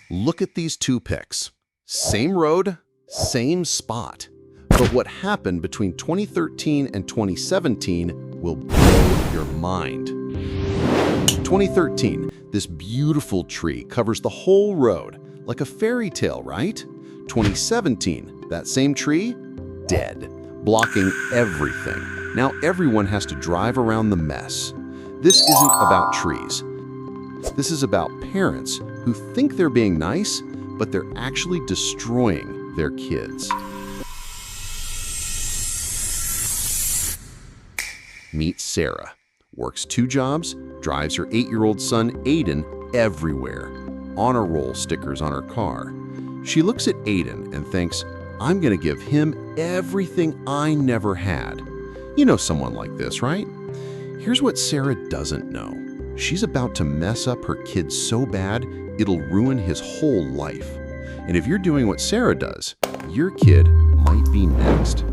Look at these two pics. Same road, same spot. But what happened between 2013 and 2017 will blow your mind. 2013, this beautiful tree covers the whole road, like a fairy tale, right? 2017, that same tree, dead, blocking everything. Now everyone has to drive around the mess. This isn't about trees. This is about parents who think they're being nice, but they're actually destroying their kids. Meet Sarah. Works 2 jobs, drives her 8-year-old son Aiden everywhere. Honor roll stickers on her car. She looks at Aiden and thinks, I'm gonna give him everything I never had. You know someone like this, right? Here's what Sarah doesn't know. She's about to mess up her kid so bad, it'll ruin his whole life. And if you're doing what Sarah does, your kid might be next.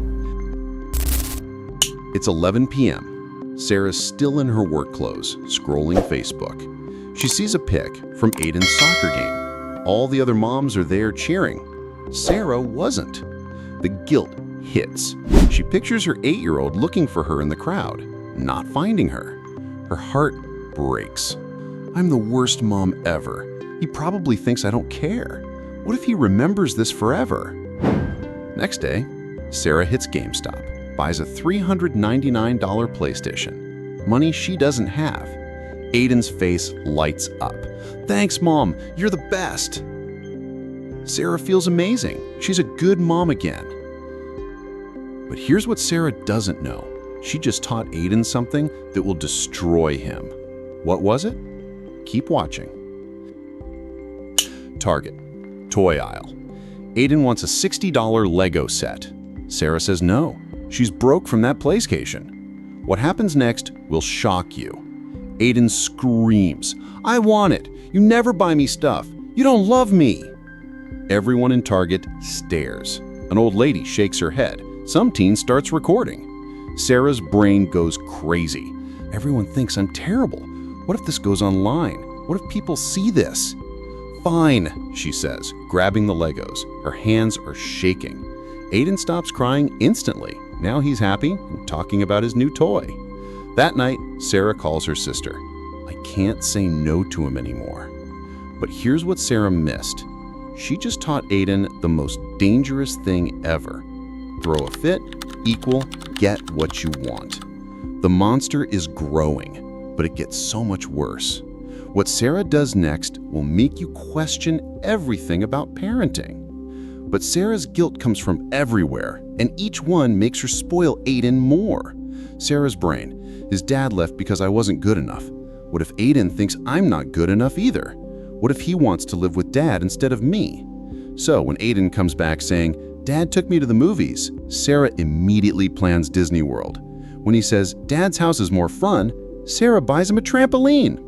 It's 11 p.m. Sarah's still in her work clothes, scrolling Facebook. She sees a pic from Aiden's soccer game. All the other moms are there cheering. Sarah wasn't. The guilt hits. She pictures her 8-year-old looking for her in the crowd, not finding her. Her heart breaks. I'm the worst mom ever. He probably thinks I don't care. What if he remembers this forever? Next day, Sarah hits GameStop, buys a $399 PlayStation, money she doesn't have. Aiden's face lights up. Thanks, Mom. You're the best. Sarah feels amazing. She's a good mom again. But here's what Sarah doesn't know. She just taught Aiden something that will destroy him. What was it? Keep watching. Target. Toy aisle. Aiden wants a $60 Lego set. Sarah says no. She's broke from that PlayStation. What happens next will shock you. Aiden screams, I want it. You never buy me stuff. You don't love me. Everyone in Target stares. An old lady shakes her head. Some teen starts recording. Sarah's brain goes crazy. Everyone thinks I'm terrible. What if this goes online? What if people see this? Fine, she says, grabbing the Legos. Her hands are shaking. Aiden stops crying instantly. Now he's happy and talking about his new toy. That night, Sarah calls her sister. I can't say no to him anymore. But here's what Sarah missed. She just taught Aiden the most dangerous thing ever. Throw a fit, equal, get what you want. The monster is growing, but it gets so much worse. What Sarah does next will make you question everything about parenting. But Sarah's guilt comes from everywhere, and each one makes her spoil Aiden more. Sarah's brain. His dad left because I wasn't good enough. What if Aiden thinks I'm not good enough either? What if he wants to live with Dad instead of me? So when Aiden comes back saying, Dad took me to the movies, Sarah immediately plans Disney World. When he says, Dad's house is more fun, Sarah buys him a trampoline.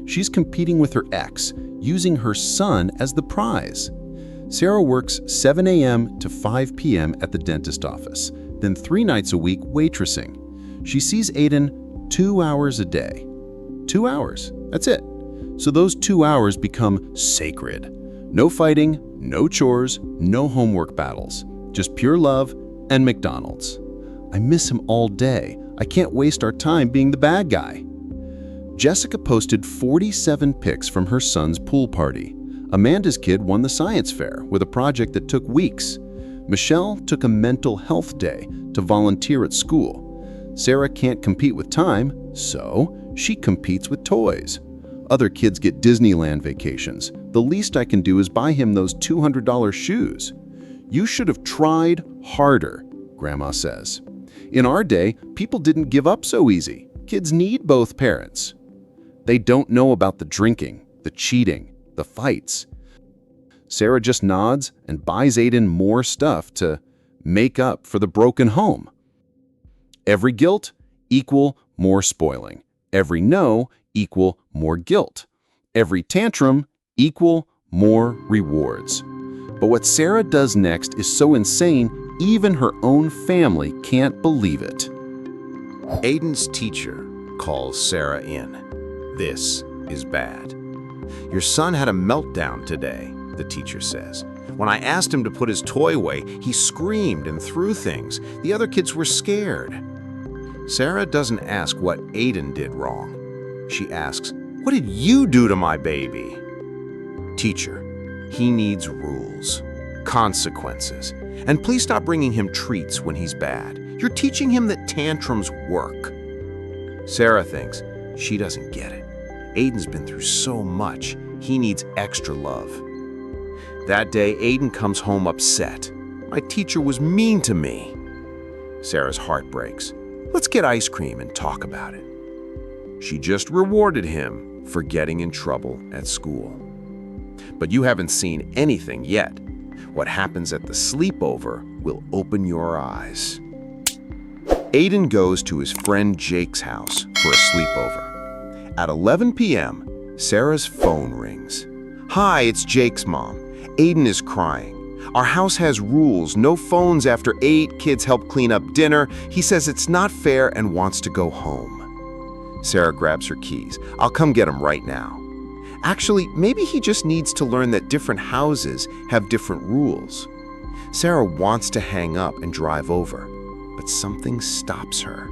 She's competing with her ex, using her son as the prize. Sarah works 7 a.m. to 5 p.m. at the dentist office, then 3 nights a week waitressing. She sees Aiden 2 hours a day. 2 hours, that's it. So those 2 hours become sacred. No fighting, no chores, no homework battles, just pure love and McDonald's. I miss him all day. I can't waste our time being the bad guy. Jessica posted 47 pics from her son's pool party. Amanda's kid won the science fair with a project that took weeks. Michelle took a mental health day to volunteer at school. Sarah can't compete with time, so she competes with toys. Other kids get Disneyland vacations. The least I can do is buy him those $200 shoes. You should have tried harder, Grandma says. In our day, people didn't give up so easy. Kids need both parents. They don't know about the drinking, the cheating, the fights. Sarah just nods and buys Aiden more stuff to make up for the broken home. Every guilt equal more spoiling. Every no equal more guilt. Every tantrum equal more rewards. But what Sarah does next is so insane, even her own family can't believe it. Aiden's teacher calls Sarah in. This is bad. "Your son had a meltdown today," the teacher says. "When I asked him to put his toy away, he screamed and threw things. The other kids were scared." Sarah doesn't ask what Aiden did wrong. She asks, "What did you do to my baby?" "Teacher, he needs rules, consequences, and please stop bringing him treats when he's bad. You're teaching him that tantrums work." Sarah thinks she doesn't get it. Aiden's been through so much. He needs extra love. That day, Aiden comes home upset. "My teacher was mean to me." Sarah's heart breaks. "Let's get ice cream and talk about it." She just rewarded him for getting in trouble at school. But you haven't seen anything yet. What happens at the sleepover will open your eyes. Aiden goes to his friend Jake's house for a sleepover. At 11 p.m., Sarah's phone rings. "Hi, it's Jake's mom. Aiden is crying. Our house has rules, no phones after 8, kids help clean up dinner. He says it's not fair and wants to go home." Sarah grabs her keys. "I'll come get him right now." Actually, maybe he just needs to learn that different houses have different rules. Sarah wants to hang up and drive over, but something stops her.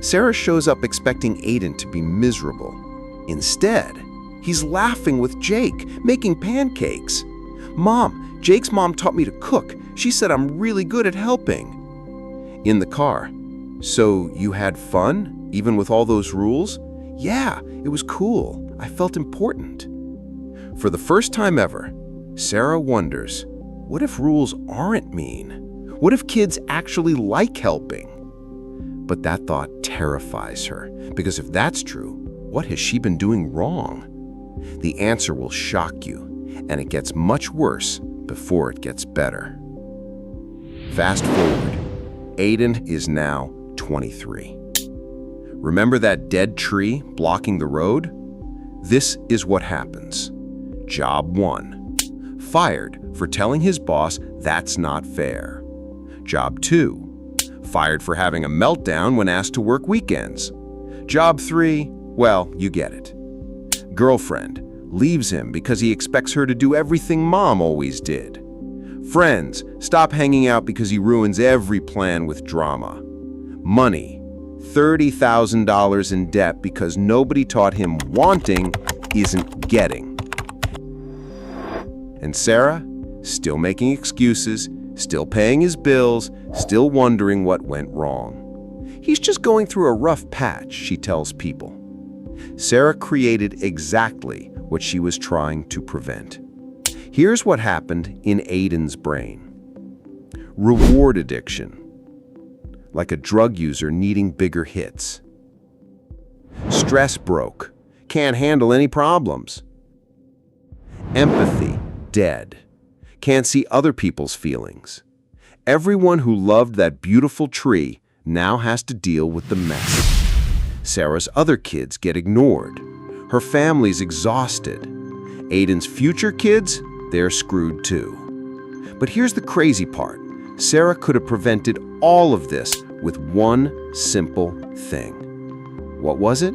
Sarah shows up expecting Aiden to be miserable. Instead, he's laughing with Jake, making pancakes. "Mom, Jake's mom taught me to cook. She said I'm really good at helping." In the car, "So you had fun, even with all those rules?" "Yeah, it was cool. I felt important." For the first time ever, Sarah wonders, what if rules aren't mean? What if kids actually like helping? But that thought terrifies her, because if that's true, what has she been doing wrong? The answer will shock you, and it gets much worse before it gets better. Fast forward, Aiden is now 23. Remember that dead tree blocking the road? This is what happens. Job 1. Fired for telling his boss that's not fair. Job 2. Fired for having a meltdown when asked to work weekends. Job 3, well, you get it. Girlfriend leaves him because he expects her to do everything mom always did. Friends stop hanging out because he ruins every plan with drama. Money, $30,000 in debt because nobody taught him wanting isn't getting. And Sarah, still making excuses, still paying his bills, still wondering what went wrong. He's just going through a rough patch, she tells people. Sarah created exactly what she was trying to prevent. Here's what happened in Aiden's brain. Reward addiction, like a drug user needing bigger hits. Stress broke, can't handle any problems. Empathy, dead, can't see other people's feelings. Everyone who loved that beautiful tree now has to deal with the mess. Sarah's other kids get ignored. Her family's exhausted. Aiden's future kids, they're screwed too. But here's the crazy part. Sarah could have prevented all of this with one simple thing. What was it?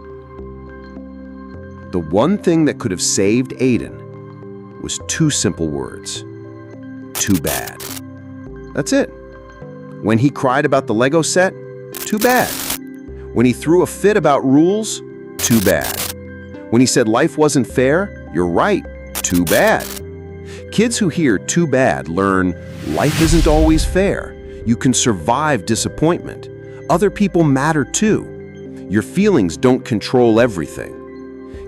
The one thing that could have saved Aiden was two simple words. Too bad. That's it. When he cried about the Lego set, too bad. When he threw a fit about rules, too bad. When he said life wasn't fair, you're right, too bad. Kids who hear too bad learn life isn't always fair. You can survive disappointment. Other people matter too. Your feelings don't control everything.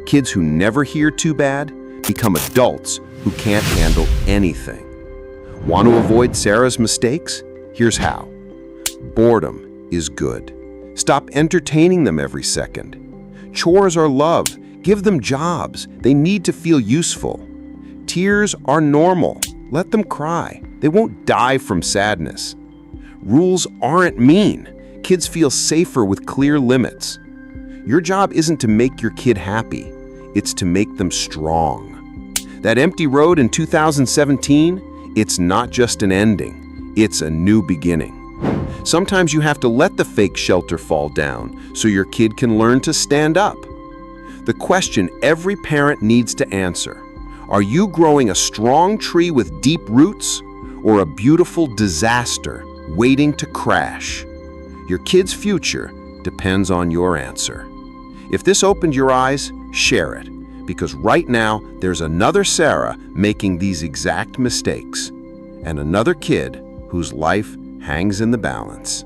Kids who never hear too bad become adults who can't handle anything. Want to avoid Sarah's mistakes? Here's how. Boredom is good. Stop entertaining them every second. Chores are love. Give them jobs. They need to feel useful. Tears are normal. Let them cry. They won't die from sadness. Rules aren't mean. Kids feel safer with clear limits. Your job isn't to make your kid happy. It's to make them strong. That empty road in 2017, it's not just an ending. It's a new beginning. Sometimes you have to let the fake shelter fall down so your kid can learn to stand up. The question every parent needs to answer: are you growing a strong tree with deep roots, or a beautiful disaster waiting to crash? Your kid's future depends on your answer. If this opened your eyes, share it, because right now there's another Sarah making these exact mistakes, and another kid whose life hangs in the balance.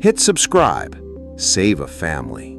Hit subscribe. Save a family.